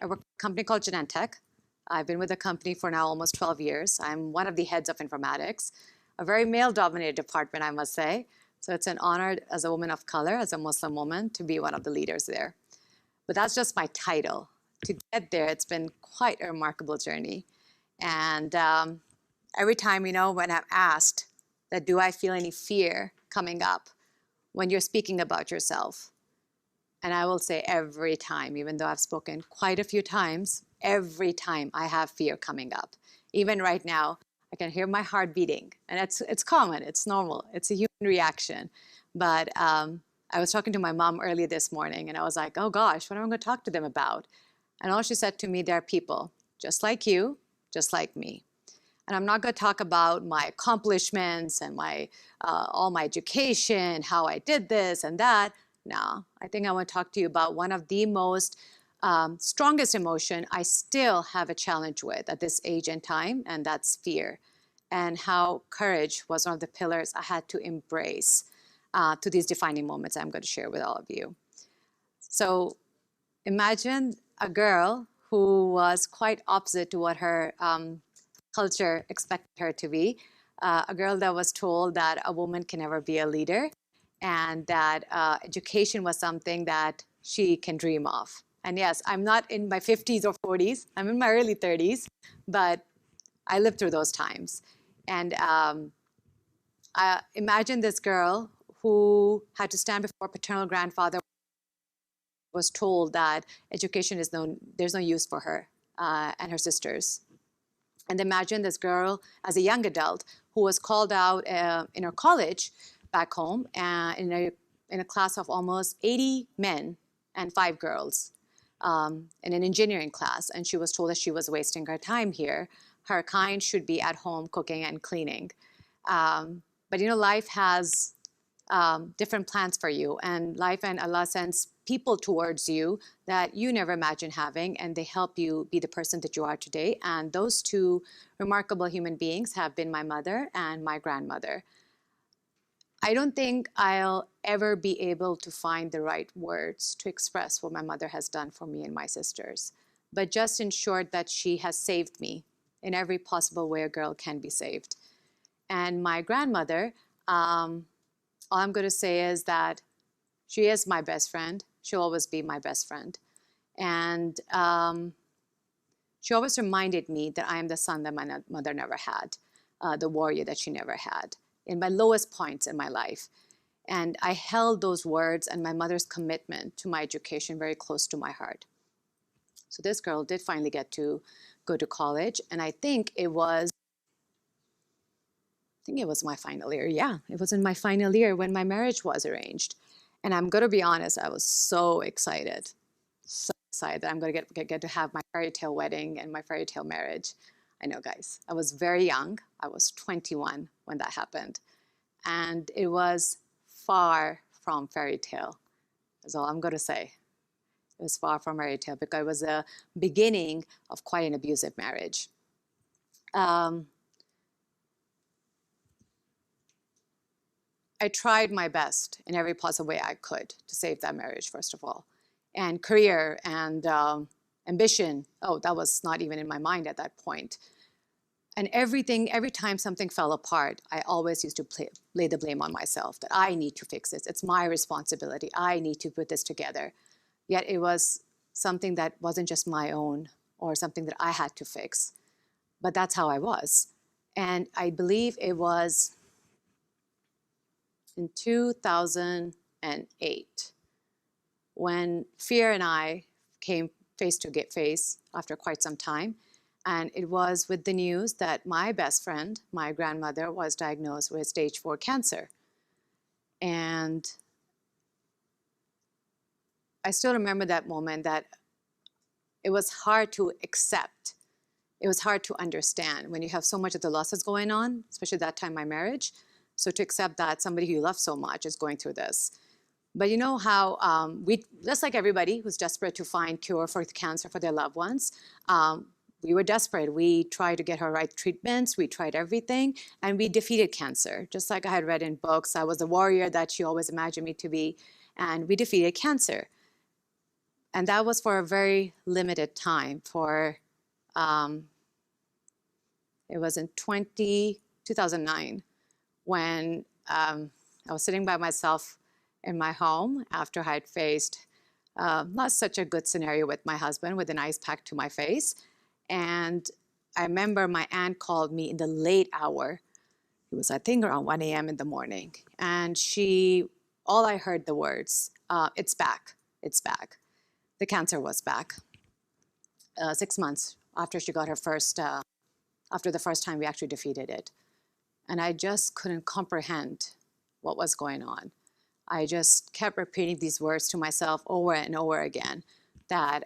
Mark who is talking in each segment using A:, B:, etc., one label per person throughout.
A: I work for a company called Genentech. I've been with the company for now almost 12 years. I'm one of the heads of informatics, a very male-dominated department, I must say. So it's an honor as a woman of color, as a Muslim woman, to be one of the leaders there. But that's just my title. To get there, it's been quite a remarkable journey. And every time, when I'm asked that, do I feel any fear coming up when you're speaking about yourself? And I will say every time, even though I've spoken quite a few times, every time I have fear coming up. Even right now, I can hear my heart beating. And it's common, it's normal, it's a human reaction. But I was talking to my mom early this morning, and I was like, oh gosh, what am I going to talk to them about? And all she said to me, there are people just like you, just like me. And I'm not going to talk about my accomplishments and all my education, how I did this and that. No, I think I want to talk to you about one of the most strongest emotion I still have a challenge with at this age and time, and that's fear. And how courage was one of the pillars I had to embrace to these defining moments I'm going to share with all of you. So imagine a girl who was quite opposite to what her culture expected her to be, a girl that was told that a woman can never be a leader and that education was something that she can dream of. And yes, I'm not in my 50s or 40s, I'm in my early 30s, but I lived through those times. And I imagine this girl who had to stand before a paternal grandfather, was told that education is there's no use for her and her sisters. And imagine this girl as a young adult who was called out in her college back home in a class of almost 80 men and 5 girls in an engineering class. And she was told that she was wasting her time here. Her kind should be at home cooking and cleaning. But life has different plans for you. And life and Allah sends people towards you that you never imagined having, and they help you be the person that you are today. And those two remarkable human beings have been my mother and my grandmother. I don't think I'll ever be able to find the right words to express what my mother has done for me and my sisters, but just in short, that she has saved me in every possible way a girl can be saved. And my grandmother, all I'm going to say is that she is my best friend. She'll always be my best friend. And she always reminded me that I am the son that my mother never had, the warrior that she never had, in my lowest points in my life. And I held those words and my mother's commitment to my education very close to my heart. So this girl did finally get to go to college. And I think it was my final year. Yeah, it was in my final year when my marriage was arranged. And I'm going to be honest, I was so excited that I'm going to get to have my fairy tale wedding and my fairy tale marriage. I know, guys, I was very young. I was 21 when that happened. And it was far from fairy tale, is all I'm going to say. It was far from fairy tale because it was the beginning of quite an abusive marriage. I tried my best in every possible way I could to save that marriage, first of all. And career and ambition, oh, that was not even in my mind at that point. And every time something fell apart, I always used to lay the blame on myself, that I need to fix this. It's my responsibility. I need to put this together. Yet it was something that wasn't just my own or something that I had to fix. But that's how I was. And I believe it was in 2008 when fear and I came face to face after quite some time. And it was with the news that my best friend, my grandmother, was diagnosed with stage 4 cancer. And I still remember that moment, that it was hard to accept. It was hard to understand when you have so much of the losses going on, especially that time, my marriage. So to accept that somebody who you love so much is going through this. But you know how we, just like everybody who's desperate to find cure for cancer for their loved ones, we were desperate. We tried to get her right treatments. We tried everything, and we defeated cancer. Just like I had read in books, I was the warrior that she always imagined me to be, and we defeated cancer. And that was for a very limited time. It was in 2009 when I was sitting by myself in my home after I had faced not such a good scenario with my husband with an ice pack to my face. And I remember my aunt called me in the late hour. It was, I think, around 1 a.m. in the morning. And all I heard the words, it's back, it's back. The cancer was back. 6 months after she got her after the first time we actually defeated it. And I just couldn't comprehend what was going on. I just kept repeating these words to myself over and over again that,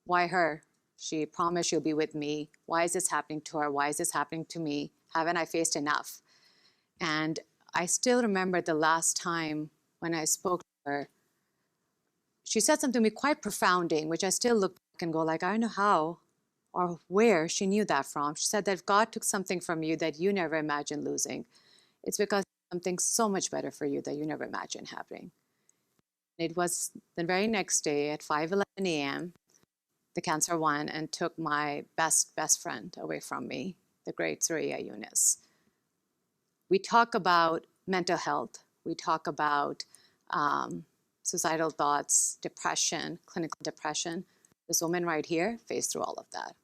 A: why her? She promised she'll be with me. Why is this happening to her? Why is this happening to me? Haven't I faced enough? And I still remember the last time when I spoke to her, she said something to me quite profounding, which I still look back and go like, I don't know how or where she knew that from. She said that if God took something from you that you never imagined losing, it's because something so much better for you that you never imagined happening. It was the very next day at 5:11 a.m., the cancer won and took my best friend away from me, the great Surya Yunus. We talk about mental health. We talk about suicidal thoughts, depression, clinical depression. This woman right here faced through all of that,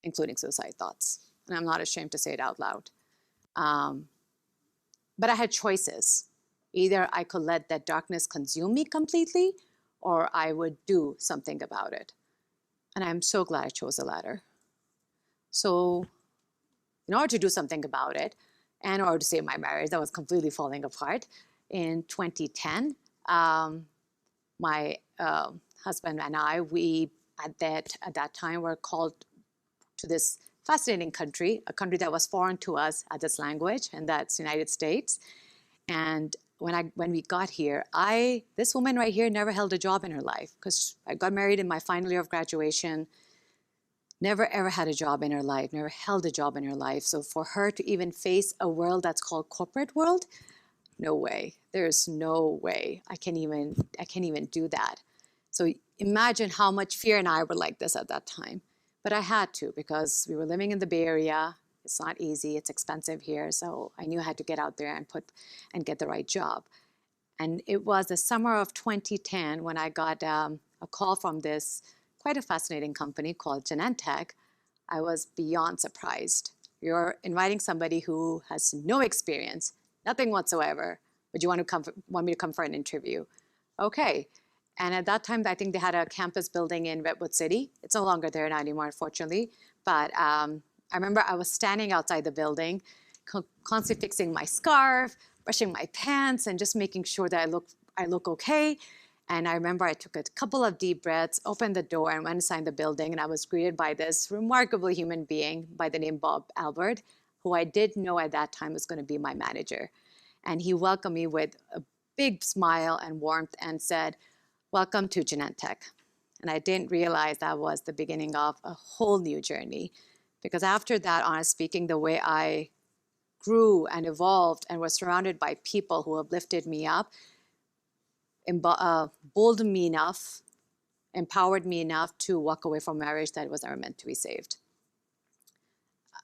A: including suicide thoughts. And I'm not ashamed to say it out loud. But I had choices. Either I could let that darkness consume me completely, or I would do something about it. And I'm so glad I chose the latter. So in order to do something about it, and in order to save my marriage that was completely falling apart, in 2010, my husband and I, at that time were called to this fascinating country, a country that was foreign to us at its language, and that's the United States. And when we got here, this woman right here never held a job in her life, because I got married in my final year of graduation, never ever had a job in her life, never held a job in her life. So for her to even face a world that's called corporate world, no way. There's no way I can't even do that. So imagine how much fear and I were like this at that time. But I had to, because we were living in the Bay Area. It's not easy, it's expensive here. So I knew I had to get out there and get the right job. And it was the summer of 2010 when I got a call from this quite a fascinating company called Genentech. I was beyond surprised. You're inviting somebody who has no experience, nothing whatsoever, but you want me to come for an interview. Okay. And at that time, I think they had a campus building in Redwood City. It's no longer there now anymore, unfortunately. But I remember I was standing outside the building, constantly fixing my scarf, brushing my pants, and just making sure that I look okay. And I remember I took a couple of deep breaths, opened the door, and went inside the building. And I was greeted by this remarkable human being by the name Bob Albert, who I did know at that time was going to be my manager. And he welcomed me with a big smile and warmth and said, "Welcome to Genentech." And I didn't realize that was the beginning of a whole new journey. Because after that, honestly speaking, the way I grew and evolved and was surrounded by people who uplifted me up, emboldened me enough, empowered me enough to walk away from marriage that was never meant to be saved.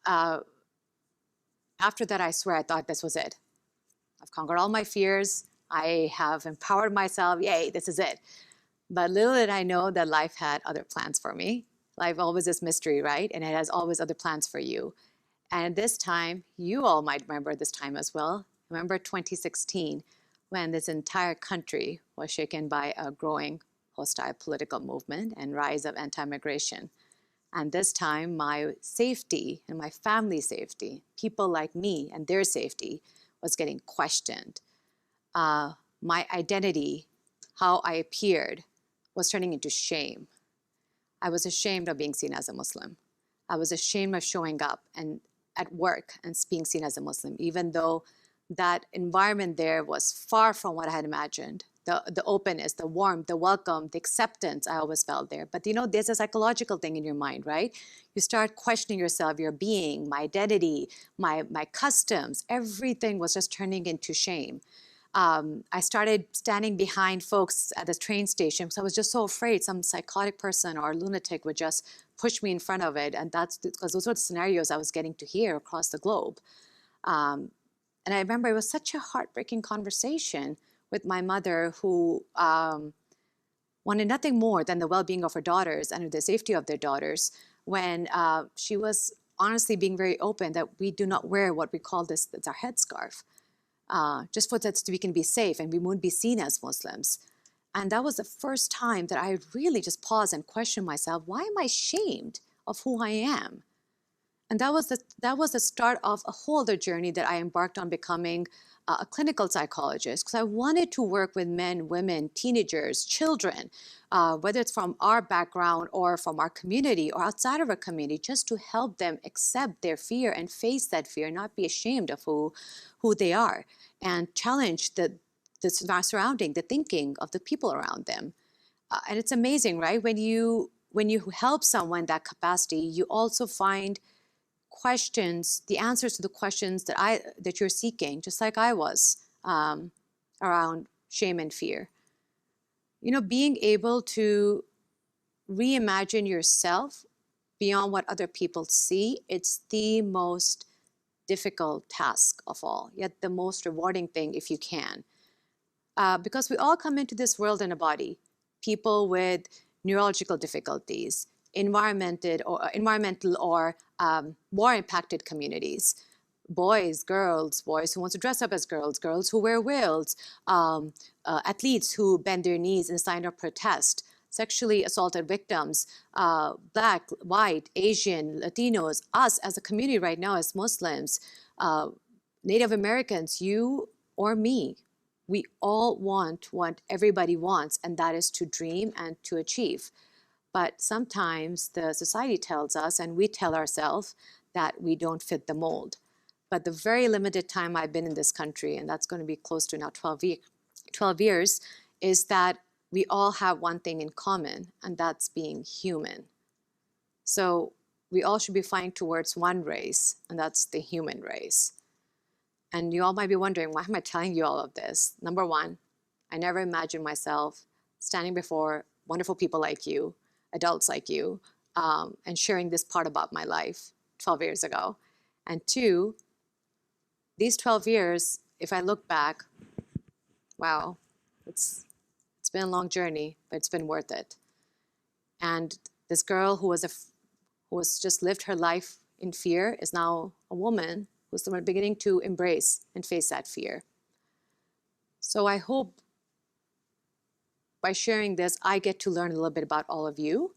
A: After that, I swear I thought this was it. I've conquered all my fears. I have empowered myself. Yay, this is it. But little did I know that life had other plans for me. Life always is mystery, right? And it has always other plans for you. And this time, you all might remember this time as well. Remember 2016, when this entire country was shaken by a growing hostile political movement and rise of anti-migration. And this time, my safety and my family's safety, people like me and their safety, was getting questioned. My identity, how I appeared, was turning into shame. I was ashamed of being seen as a Muslim. I was ashamed of showing up and at work and being seen as a Muslim, even though that environment there was far from what I had imagined. The openness, the warmth, the welcome, the acceptance I always felt there. But there's a psychological thing in your mind, right? You start questioning yourself, your being, my identity, my customs. Everything was just turning into shame. I started standing behind folks at the train station because I was just so afraid some psychotic person or lunatic would just push me in front of it. And that's because those were the scenarios I was getting to hear across the globe. And I remember it was such a heartbreaking conversation with my mother, who wanted nothing more than the well-being of her daughters and the safety of their daughters, when she was honestly being very open that we do not wear what we call this, it's our headscarf, just for that we can be safe and we won't be seen as Muslims. And that was the first time that I really just paused and questioned myself, why am I ashamed of who I am? And that was the start of a whole other journey that I embarked on, becoming a clinical psychologist, because I wanted to work with men, women, teenagers, children, whether it's from our background or from our community or outside of our community, just to help them accept their fear and face that fear, not be ashamed of who they are, and challenge the surrounding, the thinking of the people around them. And it's amazing, right? When you help someone that capacity, you also find questions, the answers to the questions that you're seeking, just like I was, around shame and fear. You know, being able to reimagine yourself beyond what other people see, it's the most difficult task of all, yet the most rewarding thing if you can. Because we all come into this world in a body. People with neurological difficulties, environmental or war-impacted communities, boys who want to dress up as girls, girls who wear veils, athletes who bend their knees in a sign of protest, sexually assaulted victims, Black, white, Asian, Latinos, us as a community right now as Muslims, Native Americans, you or me. We all want what everybody wants, and that is to dream and to achieve. But sometimes the society tells us, and we tell ourselves, that we don't fit the mold. But the very limited time I've been in this country, and that's going to be close to now 12 years, is that we all have one thing in common, and that's being human. So we all should be fighting towards one race, and that's the human race. And you all might be wondering, why am I telling you all of this? Number one, I never imagined myself standing before wonderful people like you, adults like you, and sharing this part about my life 12 years ago. And two, these 12 years, if I look back, wow, it's been a long journey, but it's been worth it. And this girl who was just lived her life in fear is now a woman who's beginning to embrace and face that fear. So I hope by sharing this, I get to learn a little bit about all of you.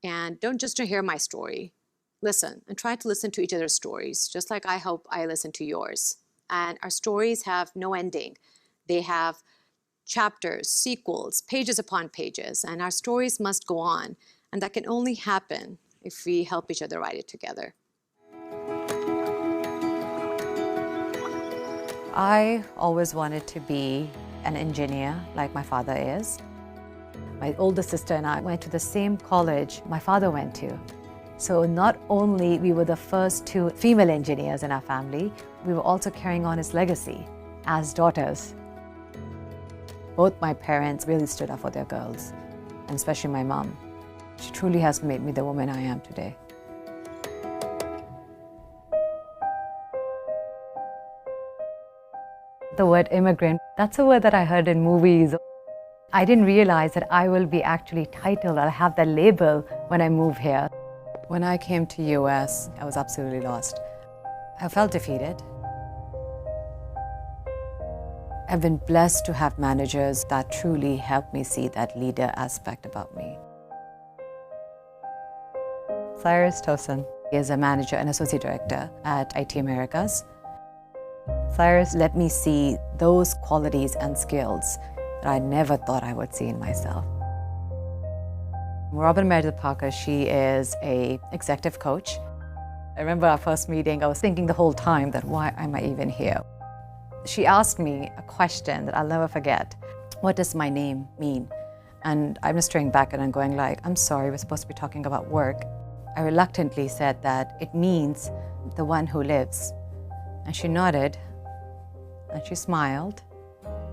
A: And don't just to hear my story. Listen, and try to listen to each other's stories, just like I hope I listen to yours. And our stories have no ending. They have chapters, sequels, pages upon pages, and our stories must go on. And that can only happen if we help each other write it together.
B: I always wanted to be an engineer like my father is. My older sister and I went to the same college my father went to. So not only we were the first two female engineers in our family, we were also carrying on his legacy as daughters. Both my parents really stood up for their girls, and especially my mom. She truly has made me the woman I am today. The word immigrant, that's a word that I heard in movies. I didn't realize that I will be actually titled, I'll have that label when I move here. When I came to US, I was absolutely lost. I felt defeated. I've been blessed to have managers that truly helped me see that leader aspect about me. Cyrus Tosin is a manager and associate director at IT Americas. Cyrus let me see those qualities and skills that I never thought I would see in myself. Robin Meredith Parker, she is an executive coach. I remember our first meeting, I was thinking the whole time that why am I even here? She asked me a question that I'll never forget. What does my name mean? And I'm just staring back and I'm going like, I'm sorry, we're supposed to be talking about work. I reluctantly said that it means the one who lives. And she nodded and she smiled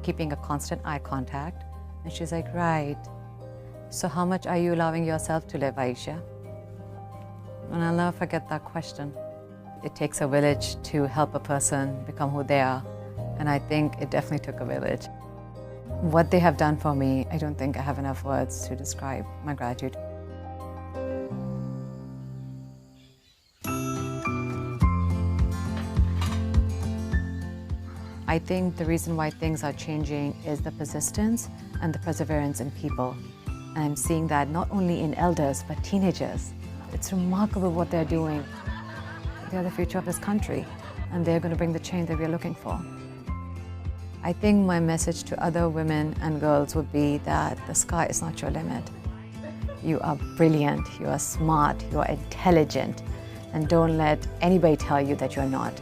B: keeping a constant eye contact. And she's like, right. So how much are you allowing yourself to live, Aisha? And I'll never forget that question. It takes a village to help a person become who they are. And I think it definitely took a village. What they have done for me, I don't think I have enough words to describe my gratitude. I think the reason why things are changing is the persistence and the perseverance in people. And I'm seeing that not only in elders, but teenagers. It's remarkable what they're doing. They're the future of this country, and they're going to bring the change that we're looking for. I think my message to other women and girls would be that the sky is not your limit. You are brilliant, you are smart, you are intelligent, and don't let anybody tell you that you're not.